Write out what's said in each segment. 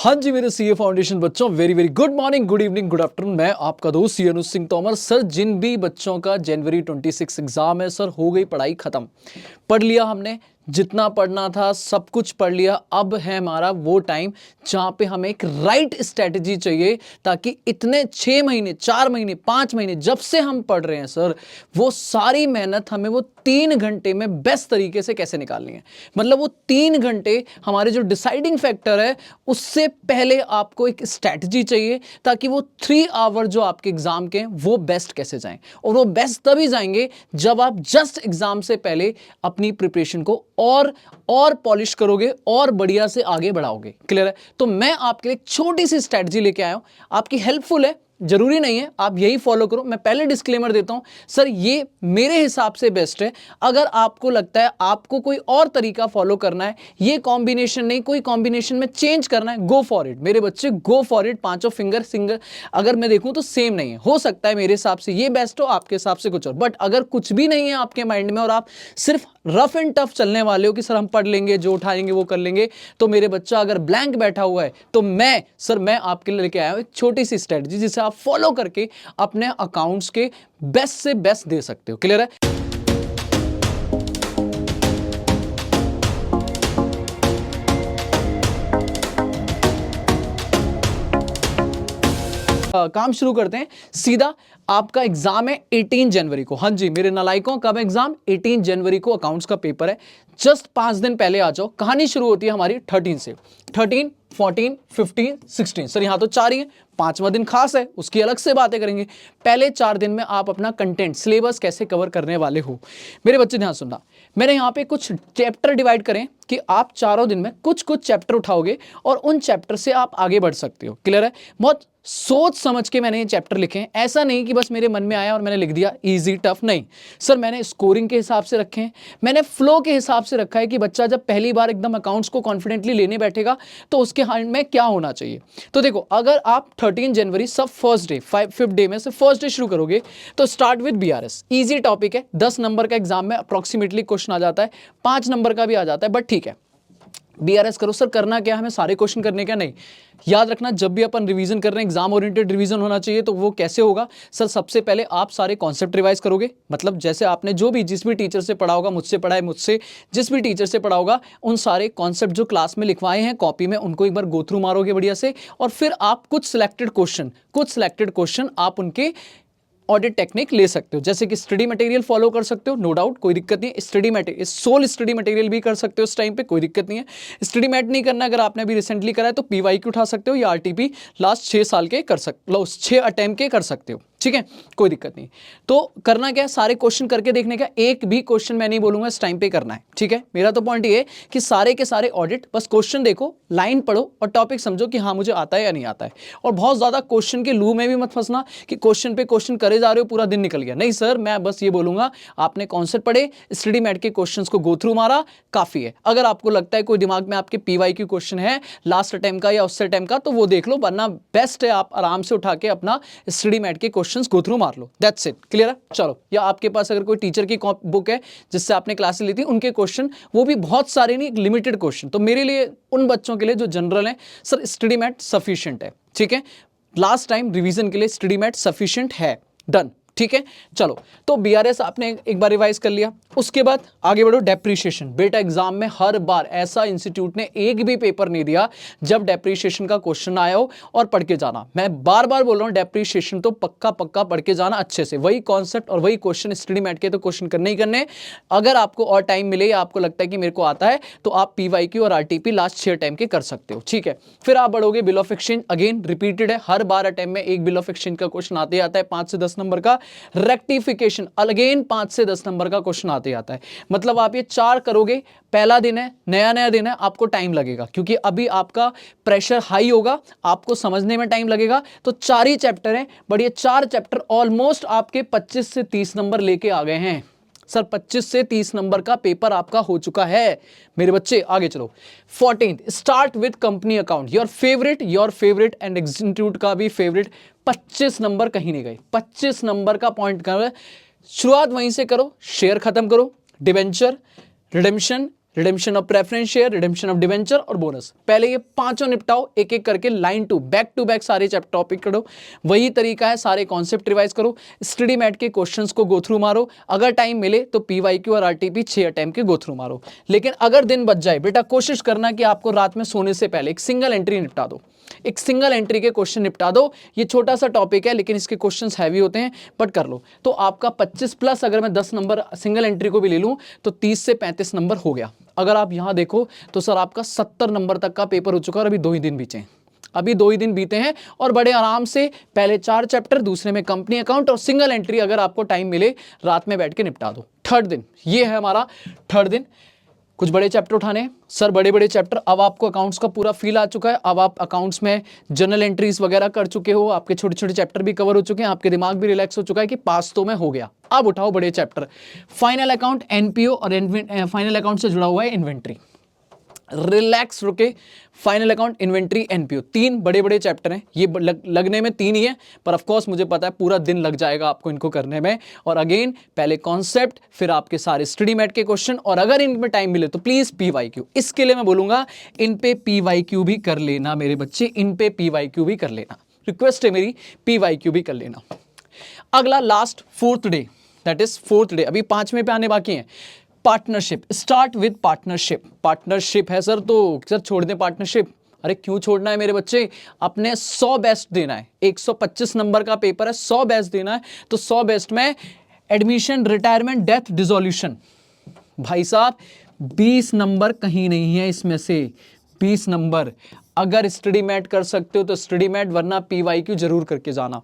हाँ जी मेरे CA foundation बच्चों, very very good morning, good evening, good afternoon. मैं आपका दोस्त सी अनुज सिंह तोमर। सर, जिन भी बच्चों का जनवरी 26 एग्जाम है, सर हो गई पढ़ाई खत्म, पढ़ लिया हमने, जितना पढ़ना था सब कुछ पढ़ लिया। अब है हमारा वो टाइम जहां पे हमें एक राइट स्ट्रेटजी चाहिए, ताकि इतने 6 महीने 4 महीने 5 महीने जब से हम पढ़ रहे हैं सर, वो सारी मेहनत हमें वो 3 घंटे में बेस्ट तरीके से कैसे निकालनी है। मतलब वो 3 घंटे हमारे जो डिसाइडिंग फैक्टर है, उससे पहले आपको एक स्ट्रेटजी चाहिए, ताकि वो 3 आवर जो आपके एग्जाम के हैं वो बेस्ट कैसे जाएं। और वो बेस्ट तभी जाएंगे जब आप जस्ट एग्जाम से पहले अपनी प्रिपरेशन को और पॉलिश करोगे और बढ़िया से आगे बढ़ाओगे। क्लियर है? तो मैं आपके लिए एक छोटी सी स्ट्रेटजी लेके आया हूं, आपकी हेल्पफुल है, जरूरी नहीं है आप यही फॉलो करो। मैं पहले डिस्क्लेमर देता हूं, सर ये मेरे हिसाब से बेस्ट है। अगर आपको लगता है आपको कोई और तरीका फॉलो करना है, ये कॉम्बिनेशन नहीं, कोई कॉम्बिनेशन में चेंज करना है, गो फॉर इट मेरे बच्चे, गो फॉर इट। पांचों फिंगर सिंगर अगर मैं देखूं तो सेम नहीं है, हो सकता है मेरे हिसाब से ये बेस्ट हो, आपके हिसाब से कुछ और। बट अगर कुछ भी नहीं है आपके माइंड में और आप सिर्फ रफ एंड टफ चलने वाले हो कि सर हम पढ़ लेंगे, जो उठाएंगे वो कर लेंगे, तो मेरे बच्चा अगर ब्लैंक बैठा हुआ है तो मैं आपके लिए लेके आया हूं एक छोटी सी स्ट्रेटजी, जिसे आप फॉलो करके अपने अकाउंट्स के बेस्ट से बेस्ट दे सकते हो। क्लियर है? काम शुरू करते हैं सीधा। आपका एग्जाम है 18 जनवरी को। हाँ जी मेरे नालायकों, कब एग्जाम? 18 जनवरी को अकाउंट्स का पेपर है। जस्ट 5 दिन पहले आ जाओ। कहानी शुरू होती है हमारी 13 से। 13, 14, 15, 16। सर यहां तो 4 ही है, 5वां दिन खास है, उसकी अलग से बातें करेंगे। पहले 4 दिन में आप अपना कंटेंट सिलेबस कैसे कवर करने वाले हो, मेरे बच्चे ध्यान सुनना। मैंने यहाँ पे कुछ चैप्टर डिवाइड करें कि आप चारों दिन में कुछ कुछ चैप्टर उठाओगे और उन चैप्टर से आप आगे बढ़ सकते हो। क्लियर है? बहुत सोच समझ के मैंने ये चैप्टर लिखे हैं, ऐसा नहीं कि बस मेरे मन में आया और मैंने लिख दिया इजी टफ, नहीं सर। मैंने स्कोरिंग के हिसाब से रखे हैं, मैंने फ्लो के हिसाब से रखा है कि बच्चा जब पहली बार एकदम अकाउंट्स को कॉन्फिडेंटली लेने बैठेगा तो उसके हाथ में क्या होना चाहिए। तो देखो, अगर आप 13 जनवरी सब फर्स्ट डे 5th डे में से फर्स्ट डे शुरू करोगे तो start with BRS. Easy topic है, 10 नंबर का एग्जाम में अप्रोक्सीमेटली क्वेश्चन आ जाता है, 5 नंबर का भी आ जाता है, बट ठीक है बीआरएस करो। सर करना क्या है, हमें सारे क्वेश्चन करने क्या? नहीं, याद रखना जब भी अपन रिवीजन कर रहे हैं, एग्जाम ओरिएंटेड रिवीजन होना चाहिए। तो वो कैसे होगा सर? सबसे पहले आप सारे कॉन्सेप्ट रिवाइज करोगे, मतलब जैसे आपने जो भी जिस भी टीचर से पढ़ा होगा, मुझसे पढ़ा है, मुझसे जिस भी टीचर से पढ़ा होगा, उन सारे कॉन्सेप्ट जो क्लास में लिखवाए हैं कॉपी में, उनको एक बार गो थ्रू मारोगे बढ़िया से। और फिर आप कुछ सिलेक्टेड क्वेश्चन आप उनके ऑडिट टेक्निक ले सकते हो। जैसे कि स्टडी मटेरियल फॉलो कर सकते हो, नो डाउट, कोई दिक्कत नहीं है। Study material, sole study material भी कर सकते हो इस टाइम पे, कोई दिक्कत नहीं है। स्टडी मैट नहीं करना, अगर आपने अभी रिसेंटली करा है तो पीवाईक्यू उठा सकते हो या आरटीपी लास्ट 6 साल के कर सकते हो, 6 अटेम्प्ट के कर सकते हो, ठीक है, कोई दिक्कत नहीं। तो करना क्या है, सारे क्वेश्चन करके देखने का। एक भी क्वेश्चन मैं नहीं बोलूंगा इस टाइम पे करना है, ठीक है। मेरा तो पॉइंट ये है कि सारे के सारे ऑडिट, बस क्वेश्चन देखो, लाइन पढ़ो और टॉपिक समझो कि हाँ मुझे आता है या नहीं आता है। और बहुत ज्यादा क्वेश्चन के लू में भी मत फंसना कि क्वेश्चन पे क्वेश्चन करे जा रहे हो, पूरा दिन निकल गया। नहीं सर, मैं बस ये बोलूंगा आपने कॉन्सेप्ट पढ़े, स्टडी मैट के क्वेश्चंस को गो थ्रू मारा, काफी है। अगर आपको लगता है कोई दिमाग में आपके पीवाईक्यू क्वेश्चन है लास्ट अटेम्प्ट का या उससे अटेम्प्ट का, तो वो देख लो, वरना बेस्ट है आप आराम से उठा के अपना स्टडी मैट के क्वेश्चंस गो थ्रू मार लो। That's it. क्लियर है? चलो, या आपके पास अगर कोई टीचर की बुक है जिससे आपने क्लासेस ली थी, उनके क्वेश्चन, वो भी बहुत सारे नहीं, लिमिटेड क्वेश्चन। तो मेरे लिए, उन बच्चों के लिए जो जनरल है, सर स्टडी मैट सफिशिएंट है, ठीक है। लास्ट टाइम रिवीजन के लिए स्टडी मैट सफिशिएंट है, डन, ठीक है। चलो, तो बीआरएस आपने एक बार रिवाइज कर लिया, उसके बाद आगे बढ़ो। डेप्रीशिएशन, बेटा एग्जाम में हर बार ऐसा इंस्टीट्यूट ने एक भी पेपर नहीं दिया जब डेप्रीशिएशन का क्वेश्चन आया हो, और पढ़ के जाना। मैं बार बार बोल रहा हूं, डेप्रीशिएशन तो पक्का पक्का पढ़ के जाना अच्छे से, वही कॉन्सेप्ट और वही क्वेश्चन। स्टडी मैट के तो क्वेश्चन करने ही करने। अगर आपको और टाइम मिले या आपको लगता है कि मेरे को आता है, तो आप पीवाईक्यू और आरटीपी लास्ट 6 टाइम के कर सकते हो, ठीक है। फिर आप बढ़ोगे bill of exchange, again repeated है, हर बार अटेम्प्ट में एक बिल ऑफ एक्सचेंज का क्वेश्चन आते आता है, 5 से 10 नंबर का। रेक्टिफिकेशन, अगेन 5 से 10 नंबर का क्वेश्चन आते आता है। मतलब आप ये 4 करोगे, पहला दिन है, नया दिन है, आपको टाइम लगेगा, क्योंकि अभी आपका प्रेशर हाई होगा, आपको समझने में टाइम लगेगा। तो 4 ही चैप्टर हैं, बट ये 4 चैप्टर ऑलमोस्ट आपके 25 से 30 नंबर लेके आ गए हैं। सर 25 से 30 नंबर का पेपर आपका हो चुका है मेरे बच्चे। आगे चलो, 14th start with company account, your favourite and institute का भी फेवरेट। 25 नंबर कहीं नहीं गए, 25 नंबर का पॉइंट कर, शुरुआत वहीं से करो। शेयर खत्म करो, debenture, redemption, redemption of preference share, redemption of debenture और बोनस। पहले ये पांचों निपटाओ एक एक करके, लाइन टू बैक सारे चैप्टर टॉपिक करो। वही तरीका है, सारे कॉन्सेप्ट रिवाइज करो, स्टडी मैट के क्वेश्चंस को गो थ्रू मारो। अगर टाइम मिले तो पीवाईक्यू और आरटीपी 6 अटेम्प्ट के गो थ्रू मारो। लेकिन अगर दिन बच जाए बेटा, कोशिश करना कि आपको रात में सोने से पहले एक सिंगल एंट्री निपटा दो, एक सिंगल एंट्री के क्वेश्चन निपटा दो। ये छोटा सा टॉपिक है लेकिन इसके क्वेश्चंस हैवी होते हैं, बट कर लो तो आपका 25 प्लस, अगर मैं 10 नंबर सिंगल एंट्री को भी ले लूं तो 30 से 35 नंबर हो गया। अगर आप यहां देखो तो सर आपका 70 नंबर तक का पेपर हो चुका है और अभी 2 ही दिन बीते हैं, अभी 2 ही दिन बीते हैं और बड़े आराम से पहले 4 चैप्टर, दूसरे में कंपनी अकाउंट और सिंगल एंट्री अगर आपको टाइम मिले रात में बैठ के निपटा दो। थर्ड दिन, ये है हमारा थर्ड दिन। कुछ बड़े चैप्टर उठाने सर, बड़े चैप्टर। अब आपको अकाउंट्स का पूरा फील आ चुका है, अब आप अकाउंट्स में जर्नल एंट्रीज वगैरह कर चुके हो, आपके छोटे छोटे चैप्टर भी कवर हो चुके हैं, आपके दिमाग भी रिलैक्स हो चुका है कि पास तो मैं हो गया। अब उठाओ बड़े चैप्टर, फाइनल अकाउंट, एनपीओ और फाइनल अकाउंट से जुड़ा हुआ है इन्वेंट्री। रिलैक्स रुके, फाइनल अकाउंट, इन्वेंट्री, एनपीओ, 3 बड़े चैप्टर हैं। ये लगने में 3 ही है, पर ऑफ कोर्स मुझे पता है पूरा दिन लग जाएगा आपको इनको करने में। और अगेन पहले कॉन्सेप्ट, फिर आपके सारे स्टडी मैट के क्वेश्चन, और अगर इनमें टाइम मिले तो प्लीज पीवाईक्यू। इसके लिए मैं बोलूंगा इन पे पीवाईक्यू भी कर लेना मेरे बच्चे, इन पे पीवाईक्यू भी कर लेना, रिक्वेस्ट है मेरी, पीवाईक्यू भी कर लेना। अगला last 4th day, that is 4th day, अभी 5वें पे आने बाकी हैं। Partnership, start with partnership. Partnership है सर, तो सर छोड़ दें पार्टनरशिप? अरे क्यों छोड़ना है मेरे बच्चे, अपने 100 बेस्ट देना है। 125 नंबर का पेपर है, 100 बेस्ट देना है, तो 100 बेस्ट में एडमिशन, रिटायरमेंट, डेथ, डिसोल्यूशन, भाई साहब 20 नंबर कहीं नहीं है इसमें से, 20 नंबर। अगर स्टडी मैट कर सकते हो तो स्टडी मैट, वरना पीवाईक्यू जरूर करके जाना।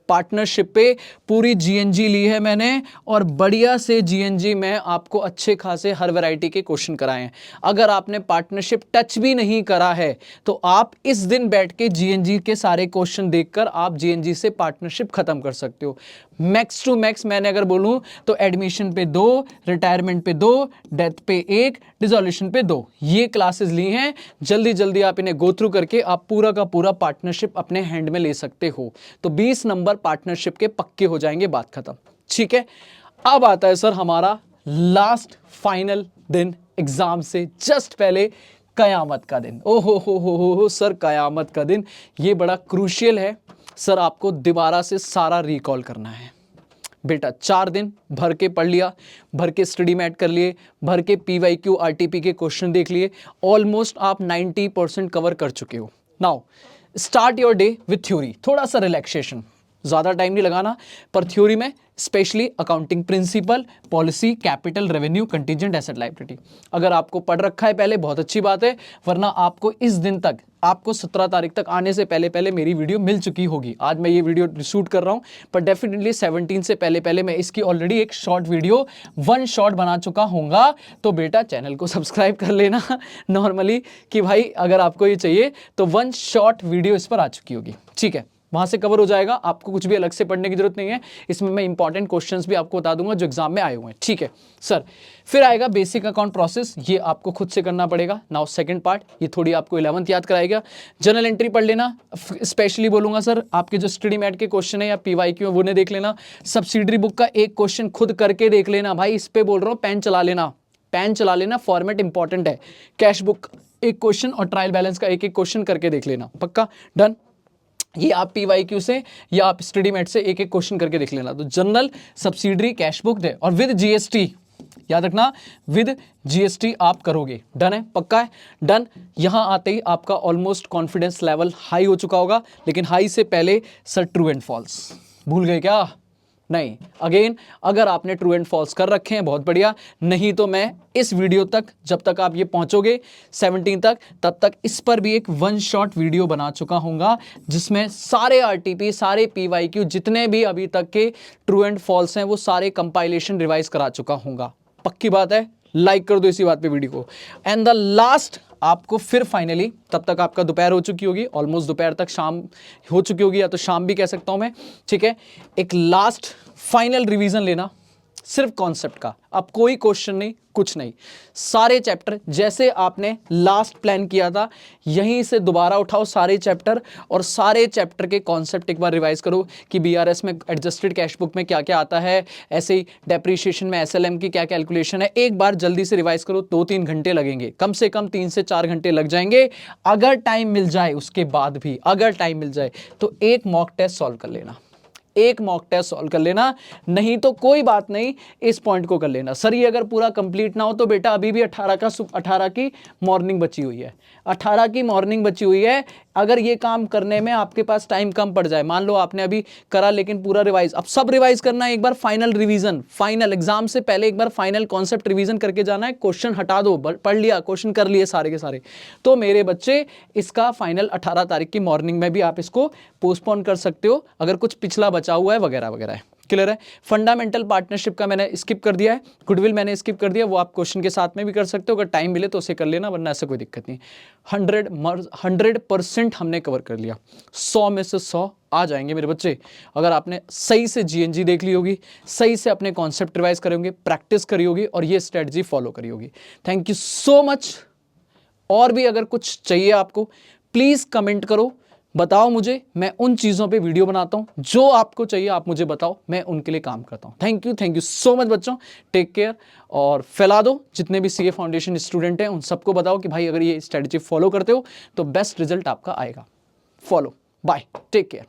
पार्टनरशिप पे पूरी जीएनजी ली है मैंने, और बढ़िया से जीएनजी में आपको अच्छे खासे हर वैरायटी के क्वेश्चन कराए हैं। अगर आपने पार्टनरशिप टच भी नहीं करा है तो आप इस दिन बैठ के जीएनजी के सारे क्वेश्चन देखकर आप जीएनजी से पार्टनरशिप खत्म कर सकते हो। मैक्स टू मैक्स मैंने अगर बोलूं तो एडमिशन पे 2, रिटायरमेंट पे 2, डेथ पे 1, डिसोल्यूशन पे 2, ये क्लासेस ली हैं। जल्दी जल्दी आप इन्हें गो थ्रू करके आप पूरा का पूरा पार्टनरशिप अपने हैंड में ले सकते हो। तो 20 नंबर पार्टनरशिप के पक्के हो जाएंगे, बात खत्म। ठीक है, अब आता है सर हमारा लास्ट फाइनल दिन एग्जाम से जस्ट पहले, कयामत का दिन। ओहो हो सर, कयामत का दिन, ये बड़ा क्रूशियल है सर। आपको दोबारा से सारा रिकॉल करना है बेटा। 4 दिन भर के पढ़ लिया, भर के स्टडी मैट कर लिए, भर के पीवाईक्यू आरटीपी के क्वेश्चन देख लिए, ऑलमोस्ट आप 90% कवर कर चुके हो। Now start your day with theory, थोड़ा सा रिलैक्सेशन, ज़्यादा टाइम नहीं लगाना, पर थ्योरी में specially accounting principle, policy, capital, revenue, contingent asset liability. अगर आपको पढ़ रखा है पहले बहुत अच्छी बात है, वरना आपको इस दिन तक, आपको 17 तारीख तक आने से पहले पहले मेरी वीडियो मिल चुकी होगी। आज मैं ये वीडियो शूट कर रहा हूँ, पर डेफिनेटली 17 से पहले पहले मैं इसकी ऑलरेडी एक शॉर्ट वीडियो 1 शॉट बना चुका हूँगा। तो बेटा चैनल को सब्सक्राइब कर लेना नॉर्मली, कि भाई अगर आपको ये चाहिए तो 1 शॉर्ट वीडियो इस पर आ चुकी होगी। ठीक है, वहां से कवर हो जाएगा, आपको कुछ भी अलग से पढ़ने की जरूरत नहीं है। इसमें मैं इंपॉर्टेंट क्वेश्चंस भी आपको बता दूंगा जो एग्जाम में आए हुए हैं। ठीक है सर, फिर आएगा बेसिक अकाउंट प्रोसेस, ये आपको खुद से करना पड़ेगा। नाउ सेकंड पार्ट, ये थोड़ी आपको 11th याद कराएगा। जनरल एंट्री पढ़ लेना, स्पेशली बोलूंगा सर आपके जो स्टडी मैट के क्वेश्चन है या पीवाईक्यू है वो ने देख लेना। सब्सिडरी बुक का एक क्वेश्चन खुद करके देख लेना भाई, इस पे बोल रहा हूँ, पेन चला लेना, पेन चला लेना, फॉर्मेट इंपॉर्टेंट है। कैश बुक एक क्वेश्चन और ट्रायल बैलेंस का एक एक क्वेश्चन करके देख लेना, पक्का डन। ये आप पीवाईक्यू से या आप स्टडी मैट से एक एक क्वेश्चन करके देख लेना। तो जनरल, सब्सिडरी, कैश बुक दे, और विद जीएसटी, याद रखना विद जीएसटी आप करोगे। डन है, पक्का है, डन। यहां आते ही आपका ऑलमोस्ट कॉन्फिडेंस लेवल हाई हो चुका होगा, लेकिन हाई से पहले सर ट्रू एंड फॉल्स भूल गए क्या? नहीं, अगेन अगर आपने ट्रू एंड फॉल्स कर रखे हैं बहुत बढ़िया, नहीं तो मैं इस वीडियो तक, जब तक आप ये पहुंचोगे 17 तक, तब तक इस पर भी एक 1 शॉट वीडियो बना चुका हूँगा, जिसमें सारे आरटीपी, सारे पीवाईक्यू, जितने भी अभी तक के ट्रू एंड फॉल्स हैं वो सारे कंपाइलेशन रिवाइज करा चुका हूँगा। पक्की बात है, लाइक कर दो इसी बात पे वीडियो को। एंड द लास्ट, आपको फिर फाइनली, तब तक आपका दोपहर हो चुकी होगी, ऑलमोस्ट दोपहर तक शाम हो चुकी होगी, या तो शाम भी कह सकता हूं मैं। ठीक है, एक लास्ट फाइनल रिवीजन लेना, सिर्फ कॉन्सेप्ट का। अब कोई क्वेश्चन नहीं, कुछ नहीं, सारे चैप्टर जैसे आपने लास्ट प्लान किया था यहीं से दोबारा उठाओ सारे चैप्टर, और सारे चैप्टर के कॉन्सेप्ट एक बार रिवाइज करो कि बीआरएस में एडजस्टेड कैश बुक में क्या क्या आता है, ऐसे ही डेप्रीशिएशन में एसएलएम की क्या कैलकुलेशन है, एक बार जल्दी से रिवाइज करो। 2-3 घंटे लगेंगे, कम से कम 3 से 4 घंटे लग जाएंगे। अगर टाइम मिल जाए, उसके बाद भी अगर टाइम मिल जाए तो एक मॉक टेस्ट सॉल्व कर लेना, एक मॉक टेस्ट सॉल्व कर लेना, नहीं तो कोई बात नहीं, इस पॉइंट को कर लेना। सर ये अगर पूरा कंप्लीट ना हो तो बेटा अभी भी 18 की मॉर्निंग बची हुई है, 18 की मॉर्निंग बची हुई है। अगर ये काम करने में आपके पास टाइम कम पड़ जाए, मान लो आपने अभी करा लेकिन पूरा रिवाइज, अब सब रिवाइज करना है, एक बार फाइनल रिवीजन, फाइनल एग्जाम से पहले एक बार फाइनल कॉन्सेप्ट रिवीजन करके जाना है। क्वेश्चन हटा दो, पढ़ लिया, क्वेश्चन कर लिए सारे के सारे, तो मेरे बच्चे इसका फाइनल 18 तारीख की मॉर्निंग में भी आप इसको पोस्टपोन कर सकते हो अगर कुछ पिछला बचा हुआ है वगैरह वगैरह है। क्लियर है? फंडामेंटल पार्टनरशिप का मैंने स्किप कर दिया है, गुडविल मैंने स्किप कर दिया, वो आप क्वेश्चन के साथ में भी कर सकते हो, अगर टाइम मिले तो उसे कर लेना, वरना ऐसा कोई दिक्कत नहीं। 100% हमने कवर कर लिया, 100 में से 100 आ जाएंगे मेरे बच्चे अगर आपने सही से जीएनजी देख ली होगी, सही से अपने कॉन्सेप्ट रिवाइज करे होंगे, प्रैक्टिस करी होगी और ये स्ट्रेटजी फॉलो करी होगी। Thank you so much. और भी अगर कुछ चाहिए आपको प्लीज कमेंट करो, बताओ मुझे, मैं उन चीज़ों पे वीडियो बनाता हूं, जो आपको चाहिए आप मुझे बताओ, मैं उनके लिए काम करता हूं। थैंक यू सो मच बच्चों, टेक केयर, और फैला दो, जितने भी सीए फाउंडेशन स्टूडेंट हैं उन सबको बताओ कि भाई अगर ये स्ट्रेटजी फॉलो करते हो तो बेस्ट रिजल्ट आपका आएगा। Follow, bye, take care.